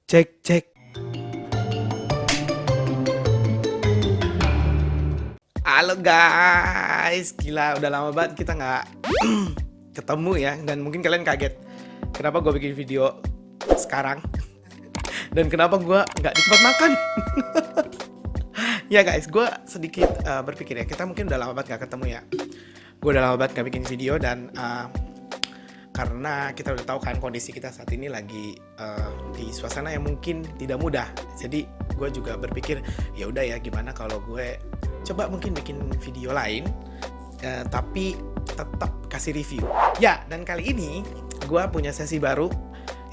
Cek cek. Halo guys, gila udah lama banget kita nggak ketemu ya. Dan mungkin kalian kaget kenapa gue bikin video sekarang dan kenapa gue nggak di tempat makan. Ya guys, gue sedikit berpikir ya, kita mungkin udah lama banget nggak ketemu ya. Gue udah lama banget nggak bikin video dan karena kita udah tahu kan kondisi kita saat ini lagi di suasana yang mungkin tidak mudah. Jadi gue juga berpikir ya udah ya, gimana kalau gue coba mungkin bikin video lain tapi tetap kasih review. Ya, dan kali ini gue punya sesi baru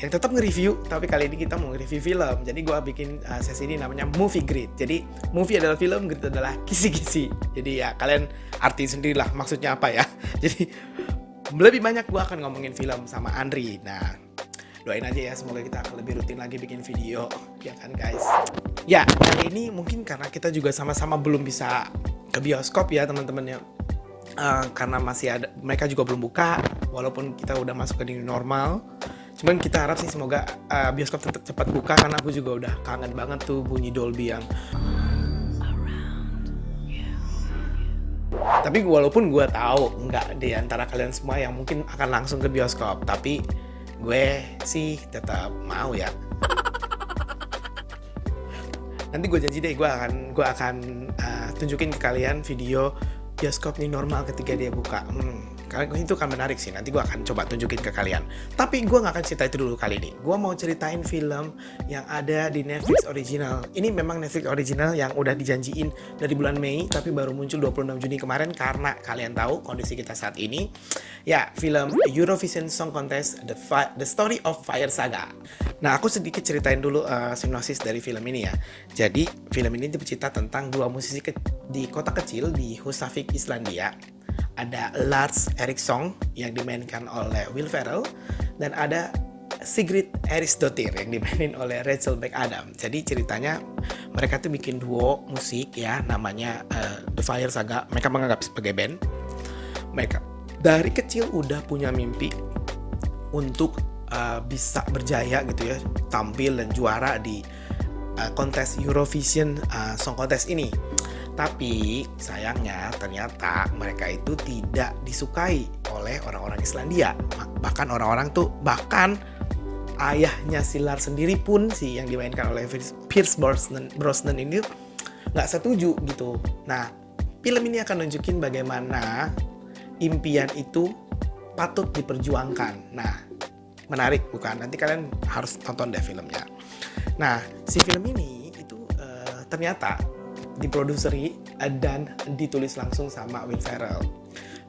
yang tetap nge-review, tapi kali ini kita mau nge-review film. Jadi gue bikin sesi ini namanya Movie Grid. Jadi movie adalah film, grid adalah kisi-kisi. Jadi ya kalian artiin sendirilah maksudnya apa ya. Jadi lebih banyak gue akan ngomongin film sama Andri. Nah, doain aja ya, semoga kita akan lebih rutin lagi bikin video, ya kan guys. Ya, kali ini mungkin karena kita juga sama-sama belum bisa ke bioskop ya teman-teman ya. Karena masih ada, mereka juga belum buka, walaupun kita udah masuk ke new normal. Cuman kita harap sih semoga bioskop tetap cepat buka, karena aku juga udah kangen banget tuh bunyi Dolby yang. Tapi walaupun gue tahu nggak di antara kalian semua yang mungkin akan langsung ke bioskop, tapi gue sih tetap mau ya. Nanti gue janji deh, gue akan tunjukin ke kalian video bioskop ini normal ketika dia buka. Karena itu kan menarik sih. Nanti gue akan coba tunjukin ke kalian. Tapi gue nggak akan cerita itu dulu kali ini. Gue mau ceritain film yang ada di Netflix original. Ini memang Netflix original yang udah dijanjiin dari bulan Mei, tapi baru muncul 26 Juni kemarin karena kalian tahu kondisi kita saat ini. Ya, film Eurovision Song Contest The Story of Fire Saga. Nah, aku sedikit ceritain dulu sinopsis dari film ini ya. Jadi, film ini bercerita tentang dua musisi di kota kecil di Husavik, Islandia. Ada Lars Eriksson yang dimainkan oleh Will Ferrell, dan ada Sigrid Eiríksdóttir yang dimainin oleh Rachel McAdams. Jadi ceritanya mereka tuh bikin duo musik ya, namanya The Fire Saga. Mereka menganggap sebagai band. Mereka dari kecil udah punya mimpi untuk bisa berjaya gitu ya, tampil dan juara di kontes Eurovision Song Contest ini. Tapi sayangnya ternyata mereka itu tidak disukai oleh orang-orang Islandia. Bahkan bahkan ayahnya si Lars sendiri pun, si yang dimainkan oleh Pierce Brosnan ini nggak setuju gitu. Nah, film ini akan nunjukin bagaimana impian itu patut diperjuangkan. Nah, menarik bukan? Nanti kalian harus tonton deh filmnya. Nah, si film ini itu ternyata diproduseri dan ditulis langsung sama Will Ferrell.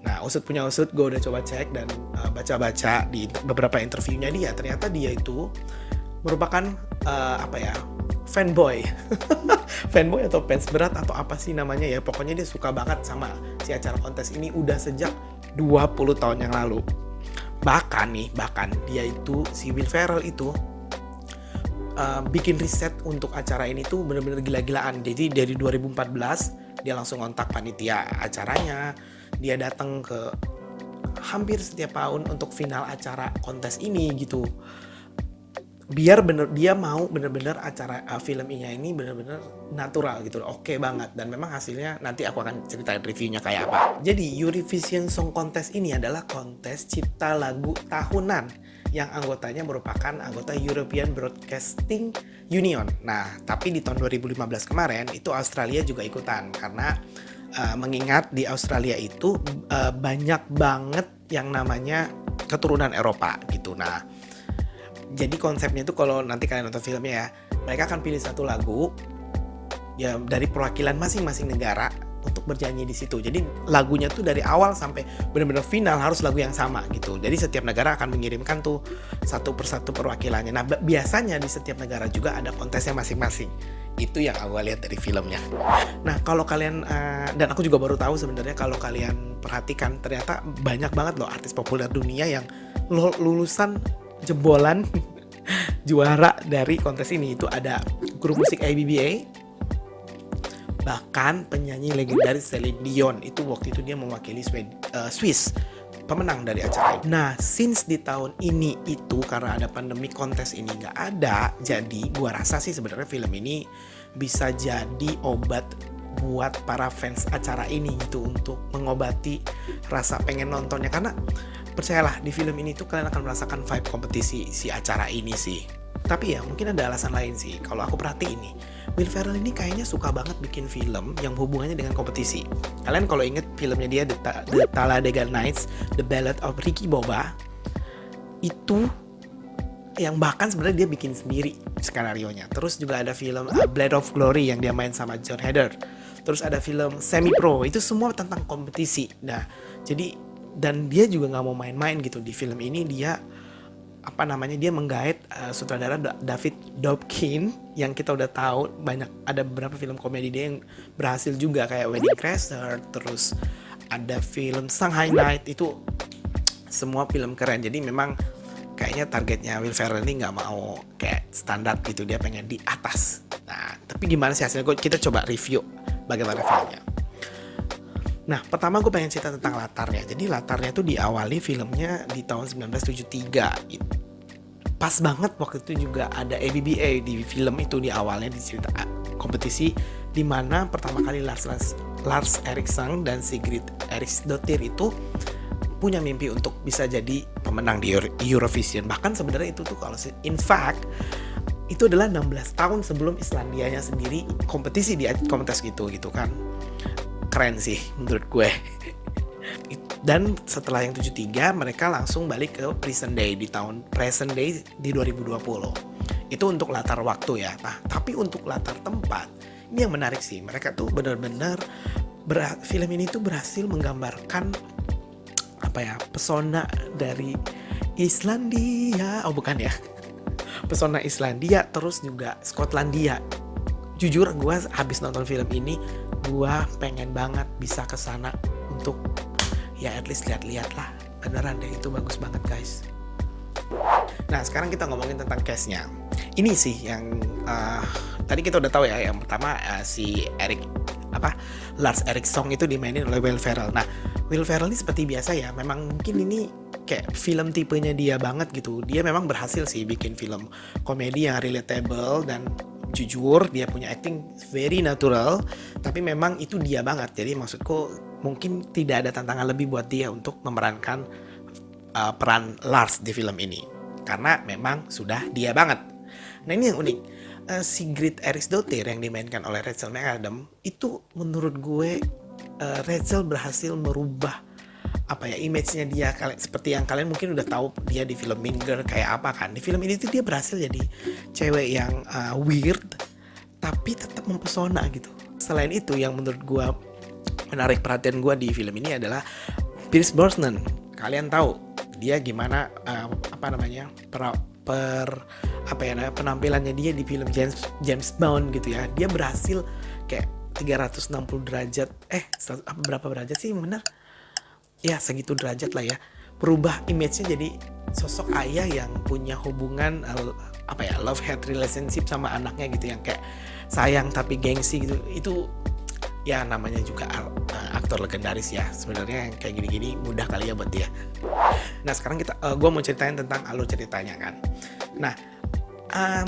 Nah, usut punya usut, gue udah coba cek dan baca-baca di beberapa interviewnya dia. Ternyata dia itu merupakan fanboy. Fanboy atau fans berat atau apa sih namanya ya. Pokoknya dia suka banget sama si acara kontes ini udah sejak 20 tahun yang lalu. Bahkan dia itu, si Will Ferrell itu bikin riset untuk acara ini tuh bener-bener gila-gilaan. Jadi dari 2014 dia langsung kontak panitia acaranya. Dia datang ke hampir setiap tahun untuk final acara kontes ini gitu. Biar dia mau bener-bener acara filmnya ini bener-bener natural gitu. Oke banget. Dan memang hasilnya nanti aku akan ceritain reviewnya kayak apa. Jadi Eurovision Song Contest ini adalah kontes cipta lagu tahunan yang anggotanya merupakan anggota European Broadcasting Union. Nah, tapi di tahun 2015 kemarin itu Australia juga ikutan karena mengingat di Australia itu banyak banget yang namanya keturunan Eropa gitu. Nah, jadi konsepnya itu kalau nanti kalian nonton filmnya ya, mereka akan pilih satu lagu ya dari perwakilan masing-masing negara untuk bernyanyi di situ. Jadi lagunya tuh dari awal sampai benar-benar final harus lagu yang sama gitu. Jadi setiap negara akan mengirimkan tuh satu persatu perwakilannya. Nah, biasanya di setiap negara juga ada kontesnya masing-masing. Itu yang aku lihat dari filmnya. Nah, kalau kalian dan aku juga baru tahu sebenarnya, kalau kalian perhatikan ternyata banyak banget loh artis populer dunia yang lulusan jebolan juara dari kontes ini. Itu ada grup musik ABBA. Bahkan penyanyi legendaris Celine Dion itu waktu itu dia mewakili Swiss pemenang dari acara ini. Nah, since di tahun ini itu karena ada pandemi, kontes ini nggak ada, jadi gua rasa sih sebenarnya film ini bisa jadi obat buat para fans acara ini gitu, untuk mengobati rasa pengen nontonnya. Karena percayalah, di film ini tuh kalian akan merasakan vibe kompetisi si acara ini sih. Tapi ya mungkin ada alasan lain sih. Kalau aku perhatiin nih, Will Ferrell ini kayaknya suka banget bikin film yang hubungannya dengan kompetisi. Kalian kalau inget filmnya dia The Talladega Nights, The Ballad of Ricky Bobba, itu yang bahkan sebenarnya dia bikin sendiri skenarionya. Terus juga ada film Blade of Glory yang dia main sama John Hader. Terus ada film Semi Pro, itu semua tentang kompetisi. Nah, jadi dan dia juga nggak mau main-main gitu. Di film ini dia dia menggait sutradara David Dobkin yang kita udah tahu banyak, ada beberapa film komedi dia yang berhasil juga kayak Wedding Crasher, terus ada film Shanghai Night, itu semua film keren. Jadi memang kayaknya targetnya Will Ferrell ini nggak mau kayak standar gitu, dia pengen di atas. Nah, tapi gimana sih hasilnya? Kita coba review bagaimana filmnya. Nah, pertama gue pengen cerita tentang latarnya. Jadi latarnya tuh diawali filmnya di tahun 1973. Pas banget waktu itu juga ada ABBA di film itu, di awalnya di cerita kompetisi di mana pertama kali Lars Eriksson dan Sigrid Eriksdottir itu punya mimpi untuk bisa jadi pemenang di Eurovision. Bahkan sebenarnya itu tuh kalau in fact itu adalah 16 tahun sebelum Islandianya sendiri kompetisi di kontes gitu kan. Keren sih menurut gue. Dan setelah yang 73 mereka langsung balik ke present day di 2020. Itu untuk latar waktu ya. Nah, tapi untuk latar tempat ini yang menarik sih. Mereka tuh benar-benar film ini tuh berhasil menggambarkan pesona dari Islandia. Oh bukan ya. Pesona Islandia terus juga Skotlandia. Jujur gue habis nonton film ini, gue pengen banget bisa ke sana untuk ya at least lihat-lihat lah. Beneran deh, itu bagus banget guys. Nah, sekarang kita ngomongin tentang cast-nya. Ini sih yang tadi kita udah tahu ya. Yang pertama si Lars Eriksson itu dimainin oleh Will Ferrell. Nah, Will Ferrell ini seperti biasa ya, memang mungkin ini kayak film tipenya dia banget gitu. Dia memang berhasil sih bikin film komedi yang relatable dan jujur, dia punya acting very natural, tapi memang itu dia banget. Jadi maksudku mungkin tidak ada tantangan lebih buat dia untuk memerankan peran Lars di film ini, karena memang sudah dia banget. Nah, ini yang unik. Sigrid Eriksdottir yang dimainkan oleh Rachel McAdams itu menurut gue Rachel berhasil merubah image-nya dia, seperti yang kalian mungkin udah tahu dia di film Mean Girls kayak apa kan. Di film ini tuh dia berhasil jadi cewek yang weird tapi tetap mempesona gitu. Selain itu yang menurut gue menarik perhatian gue di film ini adalah Pierce Brosnan. Kalian tahu dia gimana penampilannya dia di film James Bond gitu ya. Dia berhasil kayak 360 derajat berapa derajat sih benar? Ya segitu derajat lah ya, berubah image-nya jadi sosok ayah yang punya hubungan love hate relationship sama anaknya gitu, yang kayak sayang tapi gengsi gitu. Itu ya namanya juga aktor legendaris ya. Sebenarnya yang kayak gini-gini mudah kali ya buat dia. Nah, sekarang gue mau ceritain tentang alur ceritanya kan. Nah,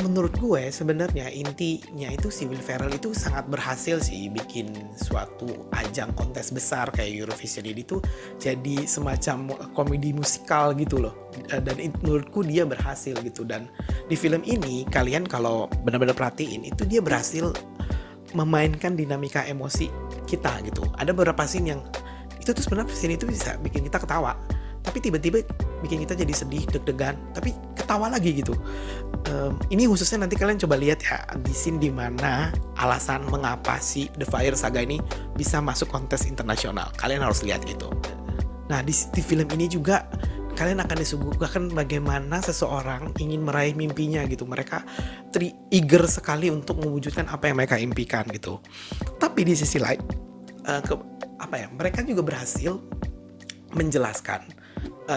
menurut gue sebenarnya intinya itu si Will Ferrell itu sangat berhasil sih bikin suatu ajang kontes besar kayak Eurovision ini tuh jadi semacam komedi musikal gitu loh. Dan menurutku dia berhasil gitu. Dan di film ini kalian kalau benar-benar perhatiin itu dia berhasil memainkan dinamika emosi kita gitu. Ada beberapa scene yang itu tuh sebenarnya scene itu bisa bikin kita ketawa, tapi tiba-tiba bikin kita jadi sedih, deg-degan, tapi ketawa lagi gitu. Ini khususnya nanti kalian coba lihat ya di scene dimana alasan mengapa si The Fire Saga ini bisa masuk kontes internasional. Kalian harus lihat itu. Nah, di film ini juga kalian akan disuguhkan bagaimana seseorang ingin meraih mimpinya gitu. Mereka eager sekali untuk mewujudkan apa yang mereka impikan gitu. Tapi di sisi lain mereka juga berhasil menjelaskan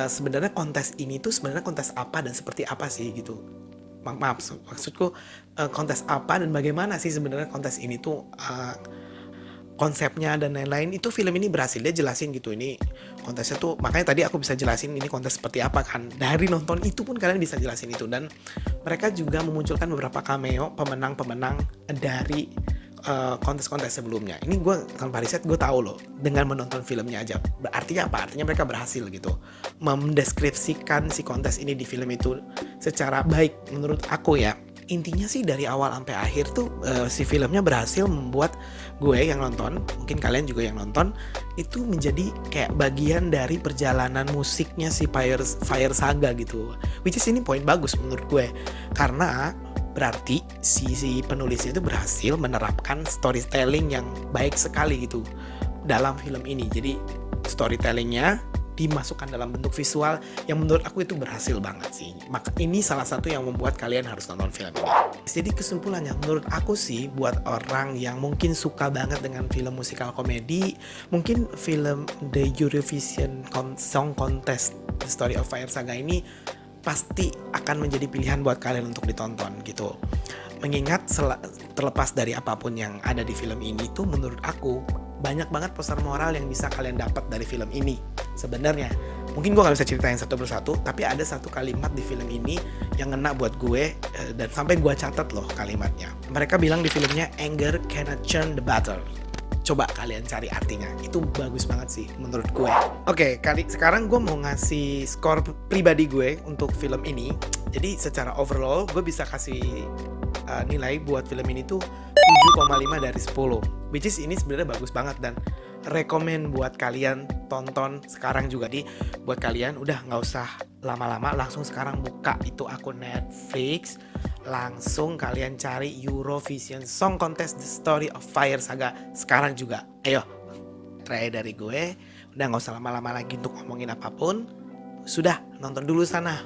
sebenarnya kontes ini tuh sebenarnya kontes apa dan seperti apa sih gitu. Maksudku kontes apa dan bagaimana sih sebenarnya kontes ini tuh konsepnya dan lain-lain, itu film ini berhasil. Dia jelasin gitu, ini kontesnya tuh, makanya tadi aku bisa jelasin ini kontes seperti apa kan. Dari nonton itu pun kalian bisa jelasin itu. Dan mereka juga memunculkan beberapa cameo pemenang-pemenang dari kontes-kontes sebelumnya. Ini gue tanpa riset gue tahu loh dengan menonton filmnya aja. Artinya apa? Artinya mereka berhasil gitu mendeskripsikan si kontes ini di film itu secara baik menurut aku ya. Intinya sih dari awal sampai akhir tuh si filmnya berhasil membuat gue yang nonton, mungkin kalian juga yang nonton, itu menjadi kayak bagian dari perjalanan musiknya si Fire Saga gitu. Which is ini poin bagus menurut gue. Karena berarti si penulisnya itu berhasil menerapkan storytelling yang baik sekali gitu dalam film ini. Jadi storytellingnya dimasukkan dalam bentuk visual yang menurut aku itu berhasil banget sih. Maka ini salah satu yang membuat kalian harus nonton film ini. Jadi kesimpulannya menurut aku sih, buat orang yang mungkin suka banget dengan film musikal komedi, mungkin film The Eurovision Song Contest The Story of Fire Saga ini pasti akan menjadi pilihan buat kalian untuk ditonton gitu. Mengingat terlepas dari apapun yang ada di film ini tuh, menurut aku banyak banget pesan moral yang bisa kalian dapat dari film ini. Sebenarnya mungkin gue gak bisa ceritain satu persatu, tapi ada satu kalimat di film ini yang ngena buat gue, dan sampai gue catat loh kalimatnya. Mereka bilang di filmnya, anger cannot turn the battle. Coba kalian cari artinya, itu bagus banget sih menurut gue. Oke, sekarang gue mau ngasih skor pribadi gue untuk film ini. Jadi secara overall gue bisa kasih nilai buat film ini tuh 7,5 dari 10. Which is ini sebenarnya bagus banget dan rekomen buat kalian tonton sekarang juga. Buat kalian udah nggak usah lama-lama, langsung sekarang buka itu akun Netflix, langsung kalian cari Eurovision Song Contest The Story of Fire Saga sekarang juga. Ayo, terakhir dari gue, udah nggak usah lama-lama lagi untuk ngomongin apapun, sudah nonton dulu sana.